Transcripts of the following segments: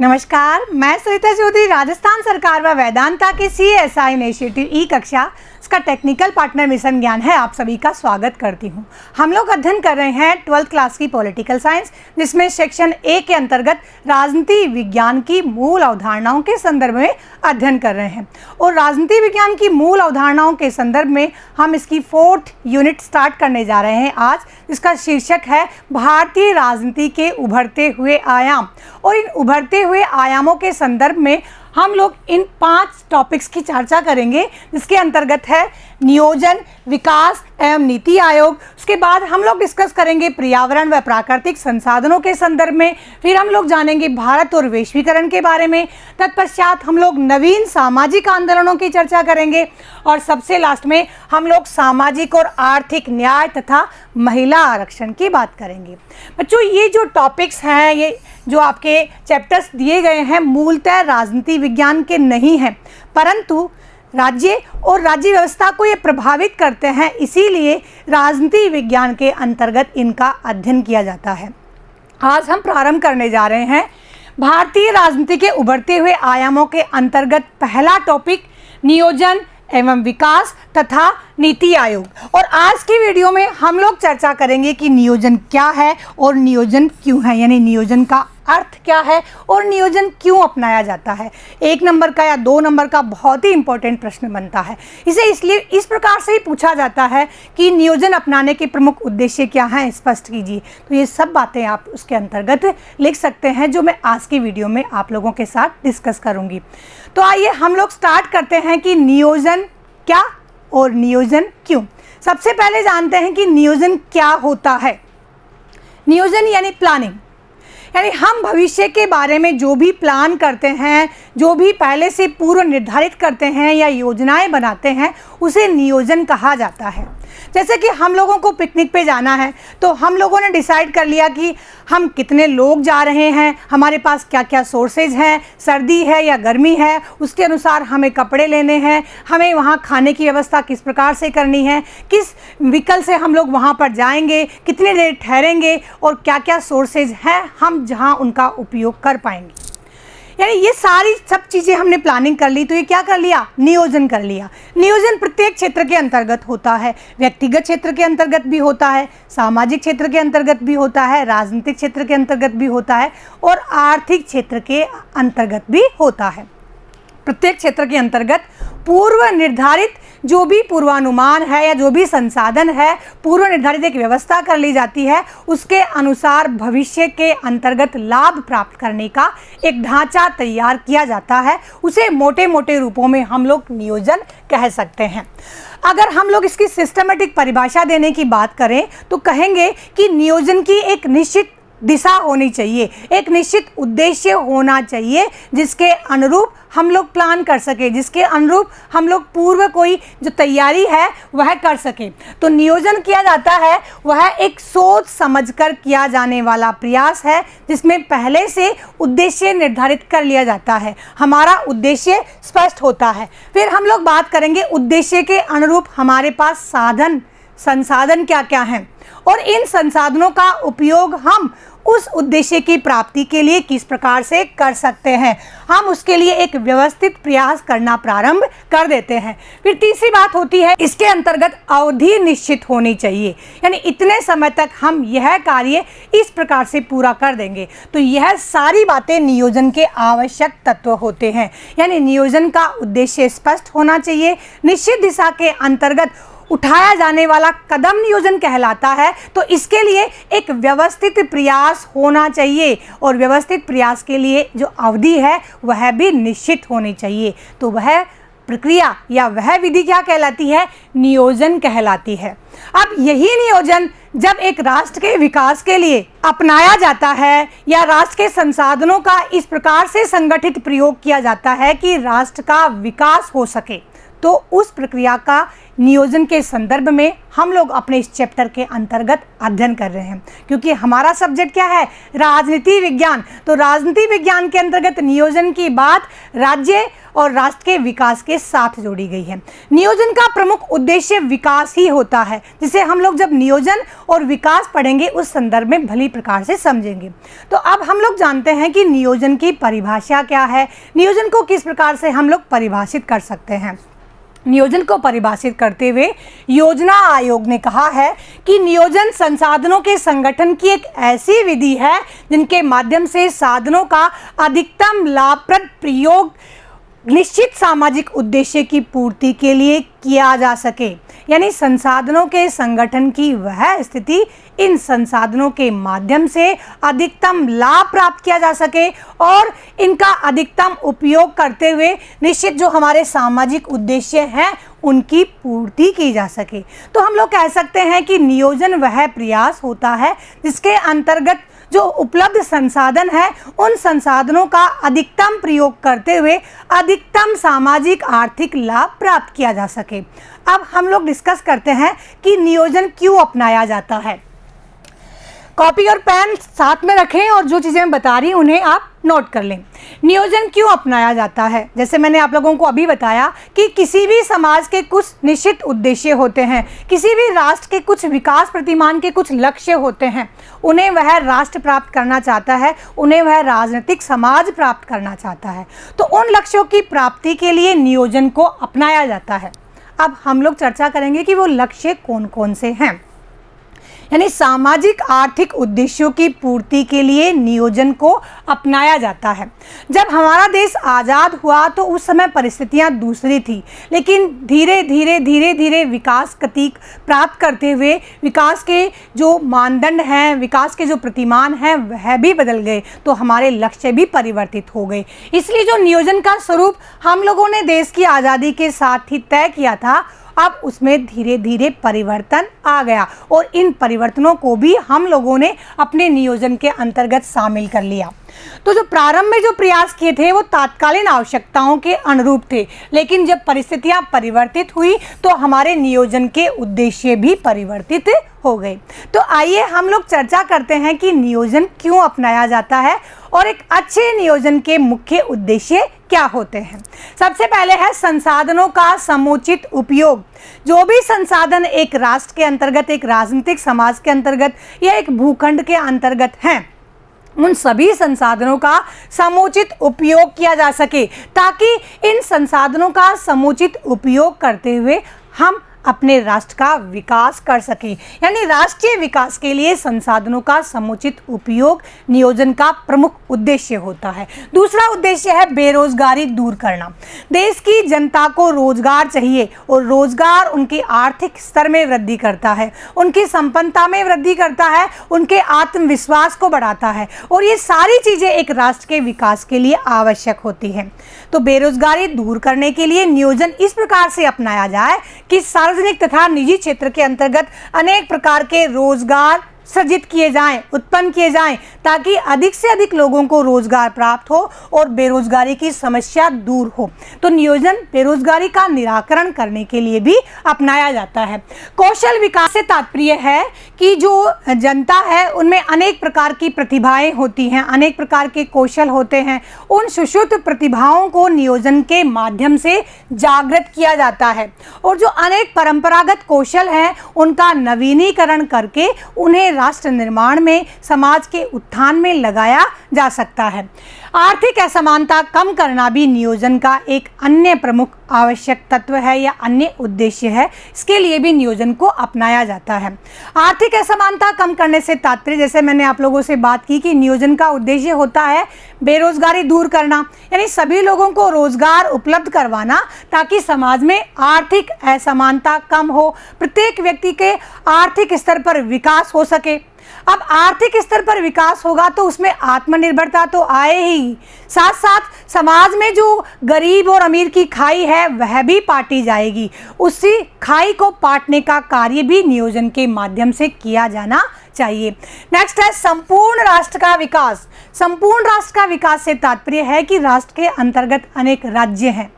नमस्कार, मैं सरिता चौधरी राजस्थान सरकार व वेदांता के CSI इनिशिएटिव ई कक्षा इसका टेक्निकल पार्टनर मिशन ज्ञान है आप सभी का स्वागत करती हूं। हम लोग अध्ययन कर रहे हैं 12th क्लास की पॉलिटिकल साइंस, जिसमें सेक्शन ए के अंतर्गत राजनीति विज्ञान की मूल अवधारणाओं के संदर्भ में अध्ययन कर रहे हैं। और राजनीति विज्ञान की मूल अवधारणाओं के संदर्भ में हम इसकी 4th यूनिट स्टार्ट करने जा रहे हैं आज, जिसका शीर्षक है भारतीय राजनीति के उभरते हुए आयाम। और इन उभरते हुए आयामों के संदर्भ में हम लोग इन 5 टॉपिक्स की चर्चा करेंगे, जिसके अंतर्गत है नियोजन, विकास एवं नीति आयोग। उसके बाद हम लोग डिस्कस करेंगे पर्यावरण व प्राकृतिक संसाधनों के संदर्भ में। फिर हम लोग जानेंगे भारत और वैश्वीकरण के बारे में। तत्पश्चात हम लोग नवीन सामाजिक आंदोलनों की चर्चा करेंगे और सबसे लास्ट में हम लोग सामाजिक और आर्थिक न्याय तथा महिला आरक्षण की बात करेंगे। बच्चों, ये जो टॉपिक्स हैं, ये जो आपके चैप्टर्स दिए गए हैं, मूलतः राजनीति विज्ञान के नहीं हैं, परंतु राज्य और राज्य व्यवस्था को ये प्रभावित करते हैं, इसीलिए राजनीति विज्ञान के अंतर्गत इनका अध्ययन किया जाता है। आज हम प्रारंभ करने जा रहे हैं भारतीय राजनीति के उभरते हुए आयामों के अंतर्गत पहला टॉपिक नियोजन एवं विकास तथा नीति आयोग। और आज की वीडियो में हम लोग चर्चा करेंगे कि नियोजन क्या है और नियोजन क्यों है, यानी नियोजन का अर्थ क्या है और नियोजन क्यों अपनाया जाता है। 1 नंबर का या 2 नंबर का बहुत ही इंपॉर्टेंट प्रश्न बनता है। इसे इसलिए इस प्रकार से ही पूछा जाता है कि नियोजन अपनाने के प्रमुख उद्देश्य क्या हैं, स्पष्ट कीजिए। तो ये सब बातें आप उसके अंतर्गत लिख सकते हैं, जो मैं आज की वीडियो में आप लोगों के साथ डिस्कस करूंगी। तो आइए हम लोग स्टार्ट करते हैं कि नियोजन क्या और नियोजन क्यों। सबसे पहले जानते हैं कि नियोजन क्या होता है। नियोजन यानी प्लानिंग, यानी हम भविष्य के बारे में जो भी प्लान करते हैं, जो भी पहले से पूर्व निर्धारित करते हैं या योजनाएं बनाते हैं, उसे नियोजन कहा जाता है। जैसे कि हम लोगों को पिकनिक पे जाना है, तो हम लोगों ने डिसाइड कर लिया कि हम कितने लोग जा रहे हैं, हमारे पास क्या क्या सोर्सेज हैं, सर्दी है या गर्मी है, उसके अनुसार हमें कपड़े लेने हैं, हमें वहाँ खाने की व्यवस्था किस प्रकार से करनी है, किस व्हीकल से हम लोग वहाँ पर जाएंगे, कितने देर ठहरेंगे और क्या क्या सोर्सेज हैं हम जहाँ उनका उपयोग कर पाएंगे। यानी ये सारी सब चीज़ें हमने प्लानिंग कर ली, तो ये क्या कर लिया, नियोजन कर लिया। नियोजन प्रत्येक क्षेत्र के अंतर्गत होता है, व्यक्तिगत क्षेत्र के अंतर्गत भी होता है, सामाजिक क्षेत्र के अंतर्गत भी होता है, राजनीतिक क्षेत्र के अंतर्गत भी होता है और आर्थिक क्षेत्र के अंतर्गत भी होता है। प्रत्येक क्षेत्र के अंतर्गत पूर्व निर्धारित जो भी पूर्वानुमान है या जो भी संसाधन है, पूर्व निर्धारित एक व्यवस्था कर ली जाती है, उसके अनुसार भविष्य के अंतर्गत लाभ प्राप्त करने का एक ढांचा तैयार किया जाता है। उसे मोटे मोटे रूपों में हम लोग नियोजन कह सकते हैं। अगर हम लोग इसकी सिस्टमेटिक परिभाषा देने की बात करें तो कहेंगे कि नियोजन की एक निश्चित दिशा होनी चाहिए, एक निश्चित उद्देश्य होना चाहिए, जिसके अनुरूप हम लोग प्लान कर सके, जिसके अनुरूप हम लोग पूर्व कोई जो तैयारी है वह कर सके। तो नियोजन किया जाता है वह एक सोच समझकर किया जाने वाला प्रयास है, जिसमें पहले से उद्देश्य निर्धारित कर लिया जाता है, हमारा उद्देश्य स्पष्ट होता है। फिर हम लोग बात करेंगे उद्देश्य के अनुरूप हमारे पास साधन संसाधन क्या क्या हैं और इन संसाधनों का उपयोग हम उस उद्देश्य की प्राप्ति के लिए किस प्रकार से कर सकते हैं, हम उसके लिए एक व्यवस्थित प्रयास करना प्रारंभ कर देते हैं। फिर तीसरी बात होती है, इसके अंतर्गत अवधि निश्चित होनी चाहिए, यानी इतने समय तक हम यह कार्य इस प्रकार से पूरा कर देंगे। तो यह सारी बातें नियोजन के आवश्यक तत्व होते हैं। यानी नियोजन का उद्देश्य स्पष्ट होना चाहिए, निश्चित दिशा के अंतर्गत उठाया जाने वाला कदम नियोजन कहलाता है। तो इसके लिए एक व्यवस्थित प्रयास होना चाहिए और व्यवस्थित प्रयास के लिए जो अवधि है वह भी निश्चित होनी चाहिए। तो वह प्रक्रिया या वह विधि क्या कहलाती है, नियोजन कहलाती है। अब यही नियोजन जब एक राष्ट्र के विकास के लिए अपनाया जाता है या राष्ट्र के संसाधनों का इस प्रकार से संगठित प्रयोग किया जाता है कि राष्ट्र का विकास हो सके, तो उस प्रक्रिया का नियोजन के संदर्भ में हम लोग अपने इस चैप्टर के अंतर्गत अध्ययन कर रहे हैं, क्योंकि हमारा सब्जेक्ट क्या है, राजनीति विज्ञान। तो राजनीति विज्ञान के अंतर्गत नियोजन की बात राज्य और राष्ट्र के विकास के साथ जोड़ी गई है। नियोजन का प्रमुख उद्देश्य विकास ही होता है, जिसे हम लोग जब नियोजन और विकास पढ़ेंगे उस संदर्भ में भली प्रकार से समझेंगे। तो अब हम लोग जानते हैं कि नियोजन की परिभाषा क्या है, नियोजन को किस प्रकार से हम लोग परिभाषित कर सकते हैं। नियोजन को परिभाषित करते हुए योजना आयोग ने कहा है कि नियोजन संसाधनों के संगठन की एक ऐसी विधि है जिनके माध्यम से साधनों का अधिकतम लाभप्रद प्रयोग निश्चित सामाजिक उद्देश्य की पूर्ति के लिए किया जा सके। यानी संसाधनों के संगठन की वह स्थिति इन संसाधनों के माध्यम से अधिकतम लाभ प्राप्त किया जा सके और इनका अधिकतम उपयोग करते हुए निश्चित जो हमारे सामाजिक उद्देश्य हैं उनकी पूर्ति की जा सके। तो हम लोग कह सकते हैं कि नियोजन वह प्रयास होता है जिसके अंतर्गत जो उपलब्ध संसाधन है उन संसाधनों का अधिकतम प्रयोग करते हुए अधिकतम सामाजिक आर्थिक लाभ प्राप्त किया जा सके। अब हम लोग डिस्कस करते हैं कि नियोजन क्यों अपनाया जाता है। कॉपी और पेन साथ में रखें और जो चीज़ें मैं बता रही हूँ उन्हें आप नोट कर लें। नियोजन क्यों अपनाया जाता है, जैसे मैंने आप लोगों को अभी बताया कि किसी भी समाज के कुछ निश्चित उद्देश्य होते हैं, किसी भी राष्ट्र के कुछ विकास प्रतिमान के कुछ लक्ष्य होते हैं, उन्हें वह राष्ट्र प्राप्त करना चाहता है, उन्हें वह राजनीतिक समाज प्राप्त करना चाहता है। तो उन लक्ष्यों की प्राप्ति के लिए नियोजन को अपनाया जाता है। अब हम लोग चर्चा करेंगे कि वो लक्ष्य कौन कौन से हैं। यानी सामाजिक आर्थिक उद्देश्यों की पूर्ति के लिए नियोजन को अपनाया जाता है। जब हमारा देश आज़ाद हुआ तो उस समय परिस्थितियां दूसरी थी, लेकिन धीरे धीरे विकास गति प्राप्त करते हुए विकास के जो मानदंड हैं, विकास के जो प्रतिमान हैं वह भी बदल गए, तो हमारे लक्ष्य भी परिवर्तित हो गए। इसलिए जो नियोजन का स्वरूप हम लोगों ने देश की आज़ादी के साथ ही तय किया था, अब उसमें धीरे धीरे परिवर्तन आ गया और इन परिवर्तनों को भी हम लोगों ने अपने नियोजन के अंतर्गत शामिल कर लिया। तो जो प्रारंभ में जो प्रयास किए थे वो तात्कालीन आवश्यकताओं के अनुरूप थे, लेकिन जब परिस्थितियां परिवर्तित हुई तो हमारे नियोजन के उद्देश्य भी परिवर्तित हो गए। तो आइए हम लोग चर्चा करते हैं कि नियोजन क्यों अपनाया जाता है और एक अच्छे नियोजन के मुख्य उद्देश्य क्या होते हैं। सबसे पहले है संसाधनों का समुचित उपयोग। जो भी संसाधन एक राष्ट्र के अंतर्गत, एक राजनीतिक समाज के अंतर्गत या एक भूखंड के अंतर्गत हैं, उन सभी संसाधनों का समुचित उपयोग किया जा सके, ताकि इन संसाधनों का समुचित उपयोग करते हुए हम अपने राष्ट्र का विकास कर सकें। यानी राष्ट्रीय विकास के लिए संसाधनों का समुचित उपयोग नियोजन का प्रमुख उद्देश्य होता है। दूसरा उद्देश्य है बेरोजगारी दूर करना। देश की जनता को रोजगार चाहिए और रोजगार उनके आर्थिक स्तर में वृद्धि करता है, उनकी संपन्नता में वृद्धि करता है, उनके आत्मविश्वास को बढ़ाता है और ये सारी चीज़ें एक राष्ट्र के विकास के लिए आवश्यक होती हैं। तो बेरोजगारी दूर करने के लिए नियोजन इस प्रकार से अपनाया जाए कि सार्वजनिक तथा निजी क्षेत्र के अंतर्गत अनेक प्रकार के रोजगार सृजित किए जाएं, उत्पन्न किए जाएं, ताकि अधिक से अधिक लोगों को रोजगार प्राप्त हो और बेरोजगारी की समस्या दूर हो। तो नियोजन बेरोजगारी का निराकरण करने के लिए भी अपनाया जाता है। कौशल विकास से तात्पर्य है कि जो जनता है उनमें अनेक प्रकार की प्रतिभाएं होती हैं, अनेक प्रकार के कौशल होते हैं। उन सुषुप्त प्रतिभाओं को नियोजन के माध्यम से जागृत किया जाता है और जो अनेक परंपरागत कौशल हैं उनका नवीनीकरण करके उन्हें राष्ट्र निर्माण में, समाज के उत्थान में लगाया जा सकता है। आर्थिक असमानता कम करना भी नियोजन का एक अन्य प्रमुख आवश्यक तत्व है या अन्य उद्देश्य है। इसके लिए भी नियोजन को अपनाया जाता है। आर्थिक असमानता कम करने से तात्पर्य, जैसे मैंने आप लोगों से बात की कि नियोजन का उद्देश्य होता है बेरोजगारी दूर करना, यानी सभी लोगों को रोजगार उपलब्ध करवाना ताकि समाज में आर्थिक असमानता कम हो, प्रत्येक व्यक्ति के आर्थिक स्तर पर विकास हो सके। अब आर्थिक स्तर पर विकास होगा तो उसमें आत्मनिर्भरता तो आए ही, साथ साथ समाज में जो गरीब और अमीर की खाई है वह भी पाटी जाएगी। उसी खाई को पाटने का कार्य भी नियोजन के माध्यम से किया जाना चाहिए। नेक्स्ट है संपूर्ण राष्ट्र का विकास। संपूर्ण राष्ट्र का विकास से तात्पर्य है कि राष्ट्र के अंतर्गत अनेक राज्य हैं,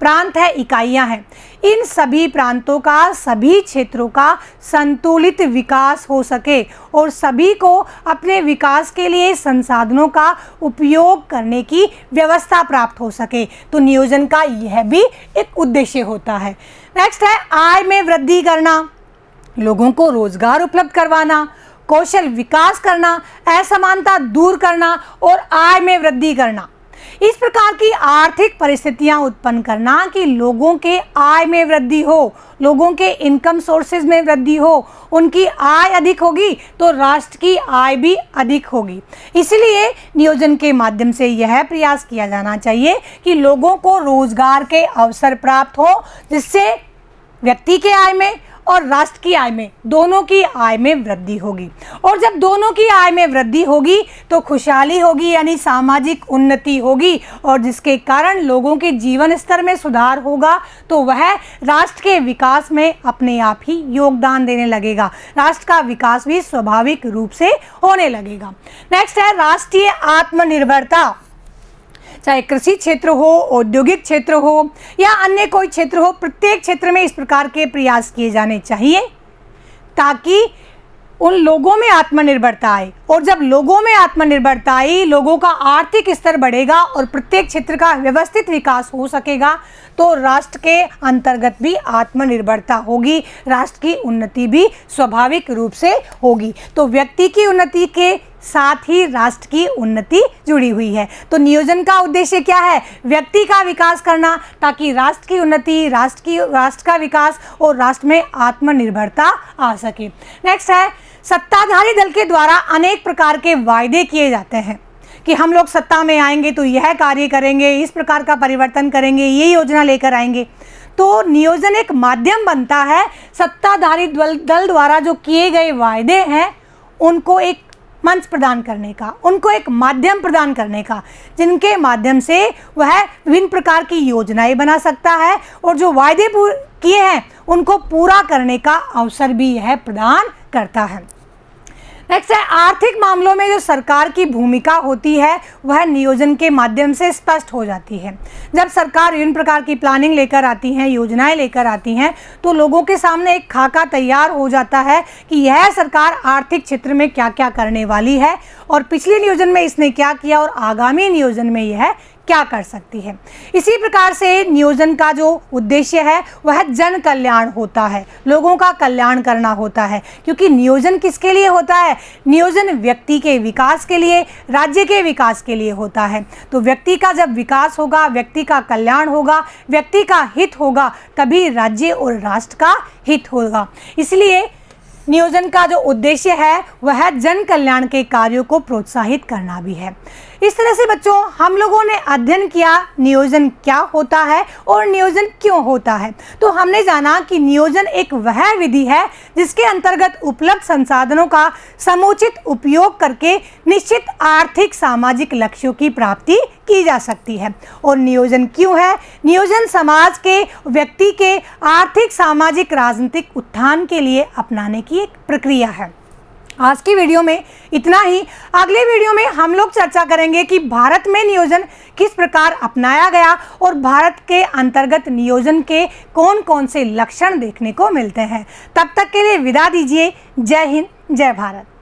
प्रांत है, इकाइयां हैं। इन सभी प्रांतों का, सभी क्षेत्रों का संतुलित विकास हो सके और सभी को अपने विकास के लिए संसाधनों का उपयोग करने की व्यवस्था प्राप्त हो सके। तो नियोजन का यह भी एक उद्देश्य होता है। नेक्स्ट है आय में वृद्धि करना, लोगों को रोजगार उपलब्ध करवाना, कौशल विकास करना, असमानता दूर करना और आय में वृद्धि करना। इस प्रकार की आर्थिक परिस्थितियां उत्पन्न करना कि लोगों के आय में वृद्धि हो, लोगों के इनकम सोर्सेज में वृद्धि हो, उनकी आय अधिक होगी तो राष्ट्र की आय भी अधिक होगी। इसलिए नियोजन के माध्यम से यह प्रयास किया जाना चाहिए कि लोगों को रोजगार के अवसर प्राप्त हो, जिससे व्यक्ति के आय में और राष्ट्र की आय में, दोनों की आय में वृद्धि होगी। और जब दोनों की आय में वृद्धि होगी तो खुशहाली होगी, यानी सामाजिक उन्नति होगी, और जिसके कारण लोगों के जीवन स्तर में सुधार होगा तो वह राष्ट्र के विकास में अपने आप ही योगदान देने लगेगा। राष्ट्र का विकास भी स्वाभाविक रूप से होने लगेगा। नेक्स्ट है राष्ट्रीय आत्मनिर्भरता। चाहे कृषि क्षेत्र हो, औद्योगिक क्षेत्र हो या अन्य कोई क्षेत्र हो, प्रत्येक क्षेत्र में इस प्रकार के प्रयास किए जाने चाहिए ताकि उन लोगों में आत्मनिर्भरता आए। और जब लोगों में आत्मनिर्भरता आई, लोगों का आर्थिक स्तर बढ़ेगा और प्रत्येक क्षेत्र का व्यवस्थित विकास हो सकेगा तो राष्ट्र के अंतर्गत भी आत्मनिर्भरता होगी, राष्ट्र की उन्नति भी स्वाभाविक रूप से होगी। तो व्यक्ति की उन्नति के साथ ही राष्ट्र की उन्नति जुड़ी हुई है। तो नियोजन का उद्देश्य क्या है? व्यक्ति का विकास करना ताकि राष्ट्र की उन्नति, राष्ट्र का विकास और राष्ट्र में आत्मनिर्भरता आ सके। नेक्स्ट है सत्ताधारी दल के द्वारा अनेक प्रकार के वायदे किए जाते हैं कि हम लोग सत्ता में आएंगे तो यह कार्य करेंगे, इस प्रकार का परिवर्तन करेंगे, ये योजना लेकर आएंगे। तो नियोजन एक माध्यम बनता है सत्ताधारी दल द्वारा जो किए गए वायदे हैं उनको एक मंच प्रदान करने का, उनको एक माध्यम प्रदान करने का, जिनके माध्यम से वह विभिन्न प्रकार की योजनाएं बना सकता है और जो वायदे किए हैं उनको पूरा करने का अवसर भी यह प्रदान करता है। नेक्स्ट है आर्थिक मामलों में जो सरकार की भूमिका होती है वह नियोजन के माध्यम से स्पष्ट हो जाती है। जब सरकार विभिन्न प्रकार की प्लानिंग लेकर आती हैं, योजनाएं लेकर आती हैं, तो लोगों के सामने एक खाका तैयार हो जाता है कि यह सरकार आर्थिक क्षेत्र में क्या क्या करने वाली है और पिछले नियोजन में इसने क्या किया और आगामी नियोजन में यह क्या कर सकती है। इसी प्रकार से नियोजन का जो उद्देश्य है वह जन कल्याण होता है, लोगों का कल्याण करना होता है। क्योंकि नियोजन किसके लिए होता है? नियोजन व्यक्ति के विकास के लिए, राज्य के विकास के लिए होता है। तो व्यक्ति का जब विकास होगा, व्यक्ति का कल्याण होगा, व्यक्ति का हित होगा, तभी राज्य और राष्ट्र का हित होगा। इसलिए नियोजन का जो उद्देश्य है वह जन कल्याण के कार्यों को प्रोत्साहित करना भी है। इस तरह से बच्चों हम लोगों ने अध्ययन किया नियोजन क्या होता है और नियोजन क्यों होता है। तो हमने जाना कि नियोजन एक वह विधि है जिसके अंतर्गत उपलब्ध संसाधनों का समुचित उपयोग करके निश्चित आर्थिक सामाजिक लक्ष्यों की प्राप्ति की जा सकती है। और नियोजन क्यों है? नियोजन समाज के, व्यक्ति के आर्थिक, सामाजिक, राजनीतिक उत्थान के लिए अपनाने की एक प्रक्रिया है। आज की वीडियो में इतना ही। अगले वीडियो में हम लोग चर्चा करेंगे कि भारत में नियोजन किस प्रकार अपनाया गया और भारत के अंतर्गत नियोजन के कौन कौन से लक्षण देखने को मिलते हैं। तब तक के लिए विदा दीजिए। जय हिंद, जय भारत।